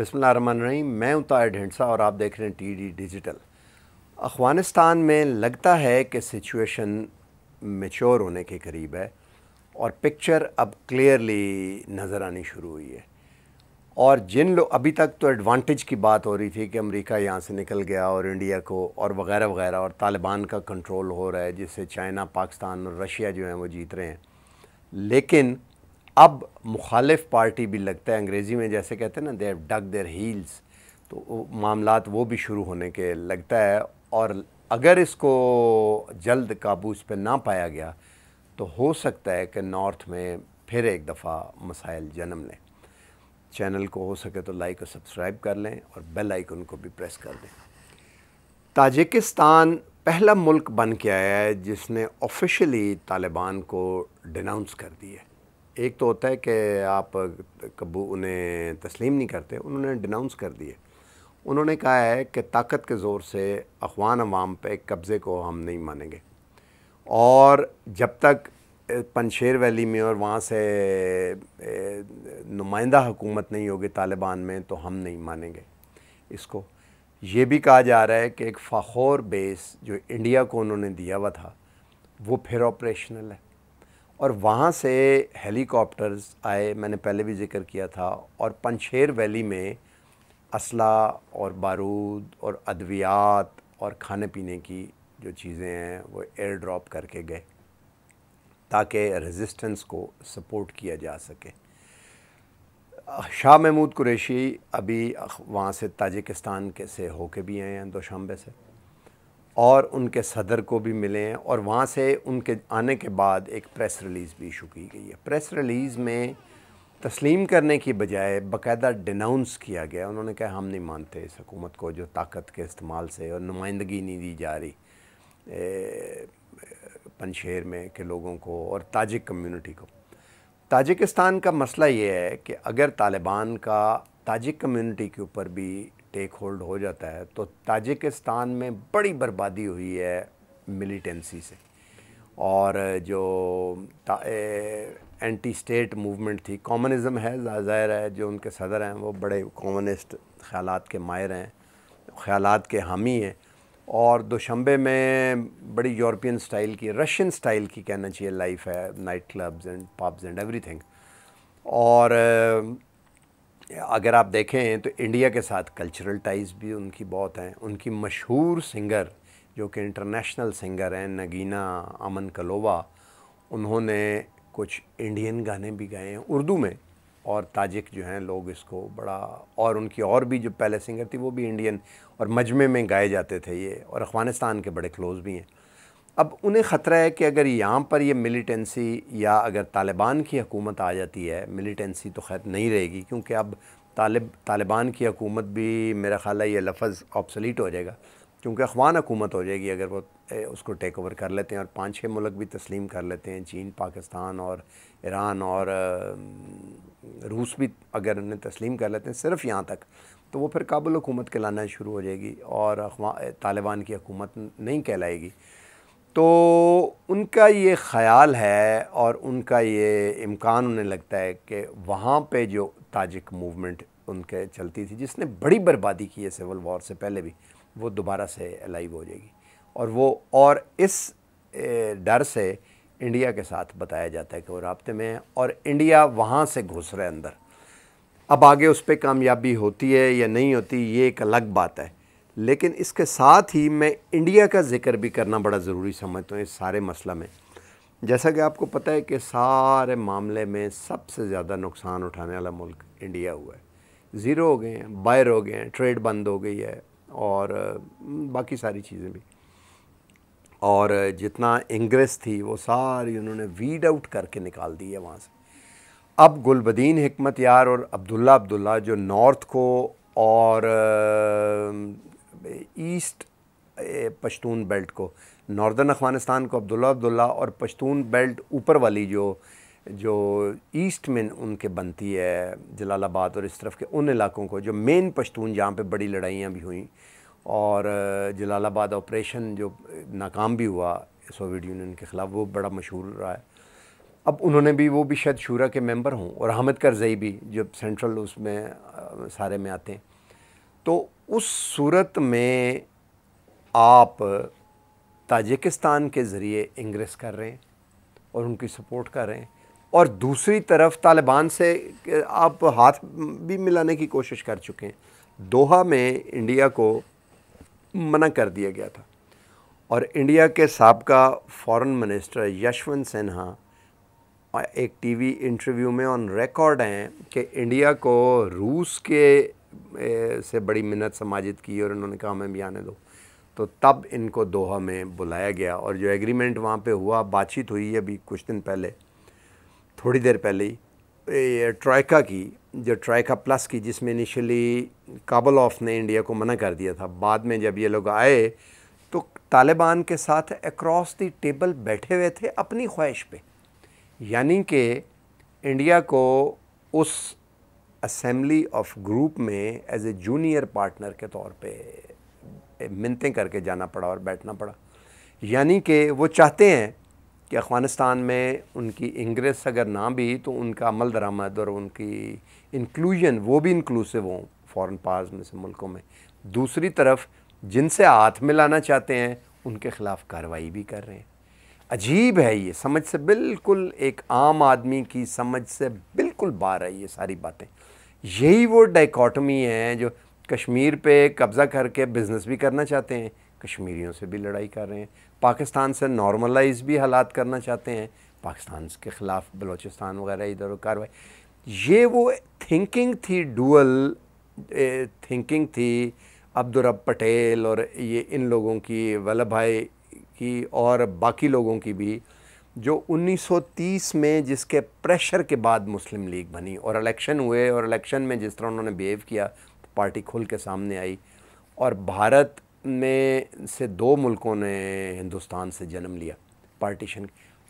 बिस्मिल्लाहिर्रहमानिर्रहीम। मैं हूं ताहिर ढिंडसा और आप देख रहे हैं टीडी डिजिटल। अफ़गानिस्तान में लगता है कि सिचुएशन मैच्योर होने के करीब है और पिक्चर अब क्लियरली नज़र आनी शुरू हुई है। और जिन लोग अभी तक तो एडवांटेज की बात हो रही थी कि अमेरिका यहाँ से निकल गया और इंडिया को और वगैरह वगैरह और तालिबान का कंट्रोल हो रहा है, जिससे चाइना, पाकिस्तान और रशिया जो हैं वो जीत रहे हैं। लेकिन अब मुखालिफ पार्टी भी लगता है, अंग्रेज़ी में जैसे कहते हैं ना, they have dug their heels, तो मामलात वो भी शुरू होने के लगता है। और अगर इसको जल्द काबू इस पर ना पाया गया तो हो सकता है कि नॉर्थ में फिर एक दफ़ा मसाइल जन्म लें। चैनल को हो सके तो लाइक और सब्सक्राइब कर लें और बेल आइकन को भी प्रेस कर दें। ताजिकिस्तान पहला मुल्क बन के आया है जिसने ऑफिशियली तालिबान को डिनाउंस कर दिया है। एक तो होता है कि आप कबू उन्हें तस्लीम नहीं करते, उन्होंने डिनाउंस कर दिए। उन्होंने कहा है कि ताकत के ज़ोर से अफ़गान अवाम पे कब्ज़े को हम नहीं मानेंगे, और जब तक पंशेर वैली में और वहाँ से नुमाइंदा हुकूमत नहीं होगी तालिबान में तो हम नहीं मानेंगे इसको। ये भी कहा जा रहा है कि एक फ़ाखोर बेस जो इंडिया को उन्होंने दिया हुआ था वो फिर ऑपरेशनल है, और वहाँ से हेलीकॉप्टर्स आए, मैंने पहले भी जिक्र किया था, और पंशेर वैली में असला और बारूद और अद्वियात और खाने पीने की जो चीज़ें हैं वो एयर ड्रॉप करके गए ताकि रेजिस्टेंस को सपोर्ट किया जा सके। शाह महमूद कुरैशी अभी वहाँ से ताजिकिस्तान के से होके भी आए हैं दोशंबे से, और उनके सदर को भी मिले हैं, और वहाँ से उनके आने के बाद एक प्रेस रिलीज़ भी इशू की गई है। प्रेस रिलीज़ में तस्लीम करने की बजाय बाकायदा डिनाउंस किया गया। उन्होंने कहा हम नहीं मानते इस हुकूमत को जो ताकत के इस्तेमाल से और नुमाइंदगी नहीं दी जा रही पंशेर में के लोगों को और ताजिक कम्युनिटी को। ताजिकिस्तान का मसला ये है कि अगर तालिबान का ताजिक कम्युनिटी के ऊपर भी टेक होल्ड हो जाता है तो ताजिकिस्तान में बड़ी बर्बादी हुई है मिलिटेंसी से, और जो एंटी स्टेट मूवमेंट थी, कॉम्युनिज़म है, ज़ाहिर है जो उनके सदर हैं वो बड़े कॉम्युनिस्ट ख़यालात के माहिर हैं, ख़यालात के हामी हैं, और दोशंबे में बड़ी यूरोपियन स्टाइल की, रशियन स्टाइल की कहना चाहिए लाइफ है, night clubs and pubs and everything. और अगर आप देखें तो इंडिया के साथ कल्चरल टाइज भी उनकी बहुत हैं। उनकी मशहूर सिंगर जो कि इंटरनेशनल सिंगर हैं, नगीना अमन कलोवा, उन्होंने कुछ इंडियन गाने भी गाए हैं उर्दू में, और ताजिक जो हैं लोग इसको बड़ा, और उनकी और भी जो पहले सिंगर थी वो भी इंडियन और मजमे में गाए जाते थे ये, और अफ़गानिस्तान के बड़े क्लोज़ भी हैं। अब उन्हें ख़तरा है कि अगर यहाँ पर ये मिलिटेंसी, या अगर तालिबान की हुकूमत आ जाती है, मिलिटेंसी तो खैर नहीं रहेगी क्योंकि अब तालिबान की हुकूमत भी, मेरा ख़्याल है ये लफ्ज़ ऑब्सोलीट हो जाएगा क्योंकि अफ़गान हुकूमत हो जाएगी अगर वो उसको टेक ओवर कर लेते हैं, और 5-6 मुल्क भी तस्लीम कर लेते हैं, चीन, पाकिस्तान और ईरान और रूस भी अगर उन्हें तस्लीम कर लेते हैं सिर्फ़ यहाँ तक, तो वो फिर काबुल हुकूमत कहलाना शुरू हो जाएगी और तालिबान की हुकूमत नहीं कहलाएगी। तो उनका ये ख़याल है और उनका ये इम्कान उन्हें लगता है कि वहाँ पे जो ताजिक मूवमेंट उनके चलती थी जिसने बड़ी बर्बादी की है सिविल वॉर से पहले भी, वो दोबारा से अलाइव हो जाएगी, और इस डर से इंडिया के साथ बताया जाता है कि वो राब्ते में है और इंडिया वहाँ से घुस रहा है अंदर। अब आगे उस पर कामयाबी होती है या नहीं होती ये एक अलग बात है, लेकिन इसके साथ ही मैं इंडिया का जिक्र भी करना बड़ा ज़रूरी समझता हूँ इस सारे मसला में। जैसा कि आपको पता है कि सारे मामले में सबसे ज़्यादा नुकसान उठाने वाला मुल्क इंडिया हुआ है। ज़ीरो हो गए हैं, बायर हो गए हैं, ट्रेड बंद हो गई है और बाकी सारी चीज़ें भी, और जितना इंग्रेस थी वो सारी उन्होंने वीड आउट करके निकाल दी है वहाँ से। अब गुलबदीन हिकमत यार और अब्दुल्ला जो नॉर्थ को और ईस्ट पश्तून बेल्ट को, नॉर्दर्न अफ़गानिस्तान को अब्दुल्ला और पश्तून बेल्ट ऊपर वाली जो ईस्ट में उनके बनती है, जलालाबाद और इस तरफ के उन इलाकों को, जो मेन पश्तून जहाँ पे बड़ी लड़ाइयाँ भी हुई और जलालाबाद ऑपरेशन जो नाकाम भी हुआ सोवियत यूनियन के ख़िलाफ़, वो बड़ा मशहूर रहा है। अब उन्होंने भी, वो भी शायद शूरा के मेंबर हों, और हामिद करज़ई भी जो सेंट्रल उसमें सारे में आते हैं। तो उस सूरत में आप ताजिकिस्तान के ज़रिए इंग्रेस कर रहे हैं और उनकी सपोर्ट कर रहे हैं, और दूसरी तरफ तालिबान से आप हाथ भी मिलाने की कोशिश कर चुके हैं। दोहा में इंडिया को मना कर दिया गया था, और इंडिया के साबका फॉरेन मिनिस्टर यशवंत सिन्हा एक टीवी इंटरव्यू में ऑन रिकॉर्ड हैं कि इंडिया को रूस के से बड़ी मिन्नत समाजित की और उन्होंने कहा हमें भी आने दो। तो तब इनको दोहा में बुलाया गया, और जो एग्रीमेंट वहाँ पे हुआ, बातचीत हुई अभी कुछ दिन पहले, थोड़ी देर पहले ही, ट्राइका की, जो ट्राइका प्लस की, जिसमें इनिशियली काबुल ने इंडिया को मना कर दिया था। बाद में जब ये लोग आए तो तालिबान के साथ अक्रॉस द टेबल बैठे हुए थे अपनी ख्वाहिश पे, यानी कि इंडिया को उस असेंबली ऑफ ग्रुप में एज ए जूनियर पार्टनर के तौर पे मिन्नतें करके जाना पड़ा और बैठना पड़ा। यानी कि वो चाहते हैं कि अफ़गानिस्तान में उनकी इंग्रेस अगर ना भी तो उनका अमल दरामद और उनकी इंक्लूजन, वो भी इंक्लूसिव हों फॉरेन पावर्स में से मुल्कों में। दूसरी तरफ जिनसे हाथ मिलाना चाहते हैं उनके ख़िलाफ़ कार्रवाई भी कर रहे हैं। अजीब है ये, समझ से बिल्कुल, एक आम आदमी की समझ से बिल्कुल बाहर है ये सारी बातें। यही वो डाइकोटमी है जो कश्मीर पे कब्ज़ा करके बिज़नेस भी करना चाहते हैं, कश्मीरियों से भी लड़ाई कर रहे हैं, पाकिस्तान से नॉर्मलाइज भी हालात करना चाहते हैं, पाकिस्तान के ख़िलाफ़ बलूचिस्तान वगैरह इधर कार्रवाई। ये वो थिंकिंग थी, डुअल थिंकिंग थी अब्दुर्रब पटेल और ये इन लोगों की, वल्लभ भाई की और बाकी लोगों की भी, जो 1930 में जिसके प्रेशर के बाद मुस्लिम लीग बनी और इलेक्शन हुए, और इलेक्शन में जिस तरह उन्होंने बिहेव किया तो पार्टी खुल के सामने आई, और भारत में से दो मुल्कों ने हिंदुस्तान से जन्म लिया पार्टीशन।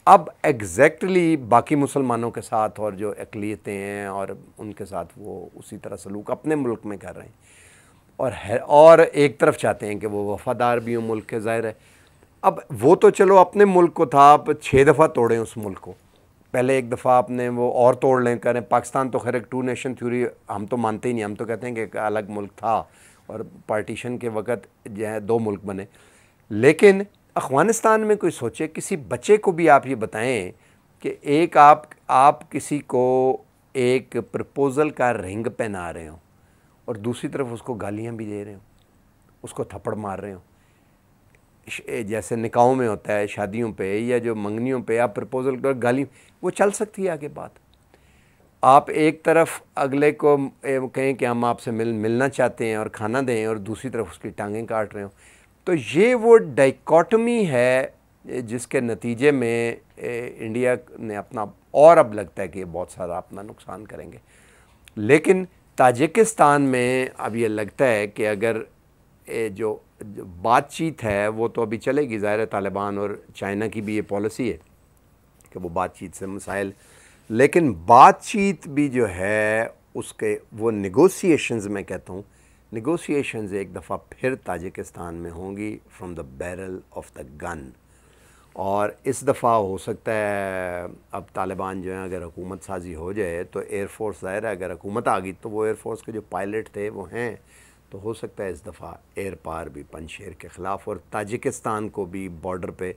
अब एग्जैक्टली बाकी मुसलमानों के साथ और जो अक़लियतें हैं और उनके साथ वो उसी तरह सलूक अपने मुल्क में कर रहे हैं, और एक तरफ चाहते हैं कि वो वफ़ादार भी हों मुल्क के, ज़ाहिर है। अब वो तो चलो अपने मुल्क को था, आप 6 दफ़ा तोड़ें उस मुल्क को, पहले एक दफ़ा आपने वो और तोड़ लें करें। पाकिस्तान तो खैर एक 2 नेशन थ्योरी हम तो मानते ही नहीं, हम तो कहते हैं कि एक अलग मुल्क था और पार्टीशन के वक़्त जो है 2 मुल्क बने। लेकिन अफ़गानिस्तान में कोई सोचे, किसी बच्चे को भी आप ये बताएं कि एक आप किसी को एक प्रपोज़ल का रिंग पहना रहे हो और दूसरी तरफ उसको गालियाँ भी दे रहे हो, उसको थप्पड़ मार रहे हो, जैसे निकाहों में होता है, शादियों पे या जो मंगनियों पे आप प्रपोज़ल कर गाली, वो चल सकती है आगे बात। आप एक तरफ अगले को कहें कि हम आपसे मिलना चाहते हैं और खाना दें, और दूसरी तरफ उसकी टांगें काट रहे हो। तो ये वो डाइकोटमी है जिसके नतीजे में इंडिया ने अपना, और अब लगता है कि ये बहुत सारा अपना नुकसान करेंगे। लेकिन ताजिकिस्तान में अब ये लगता है कि अगर जो बातचीत है वो तो अभी चलेगी, ज़ाहिर है तालिबान और चाइना की भी ये पॉलिसी है कि वो बातचीत से मसाइल, लेकिन बातचीत भी जो है उसके वो नेगोशिएशंस, मैं कहता हूँ नेगोशिएशंस एक दफ़ा फिर ताजिकिस्तान में होंगी from the barrel of the gun. और इस दफ़ा हो सकता है अब तालिबान जो है अगर हुकूमत साजी हो जाए तो एयरफोर्स, ज़ाहिर है अगर हुकूमत आ गई तो वो एयरफोर्स के जो पायलट थे वो हैं, तो हो सकता है इस दफ़ा एयर पार भी पंजशेर के ख़िलाफ़ और ताजिकिस्तान को भी बॉर्डर पे।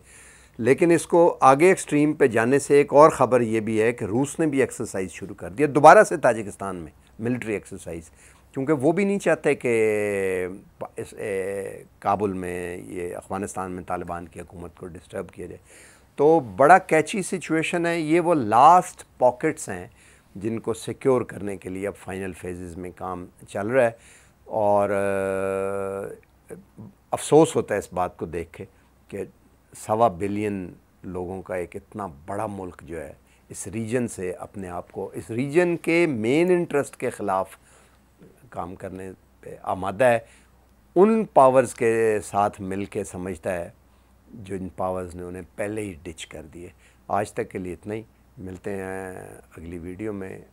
लेकिन इसको आगे एक्सट्रीम पे जाने से एक और ख़बर ये भी है कि रूस ने भी एक्सरसाइज शुरू कर दिया दोबारा से ताजिकिस्तान में, मिलिट्री एक्सरसाइज, क्योंकि वो भी नहीं चाहते कि इस काबुल में ये अफ़गानिस्तान में तालिबान की हुकूमत को डिस्टर्ब किया जाए। तो बड़ा कैची सिचुएशन है ये, वो लास्ट पॉकेट्स हैं जिनको सिक्योर करने के लिए अब फाइनल फेजेस में काम चल रहा है। और अफसोस होता है इस बात को देख के कि 1.25 बिलियन लोगों का एक इतना बड़ा मुल्क जो है इस रीजन से अपने आप को, इस रीजन के मेन इंटरेस्ट के ख़िलाफ़ काम करने पे आमादा है, उन पावर्स के साथ मिल के समझता है जो इन पावर्स ने उन्हें पहले ही डिच कर दिए। आज तक के लिए इतना ही, मिलते हैं अगली वीडियो में।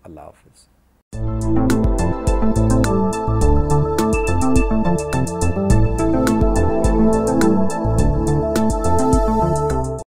अल्लाह हाफ़िज़।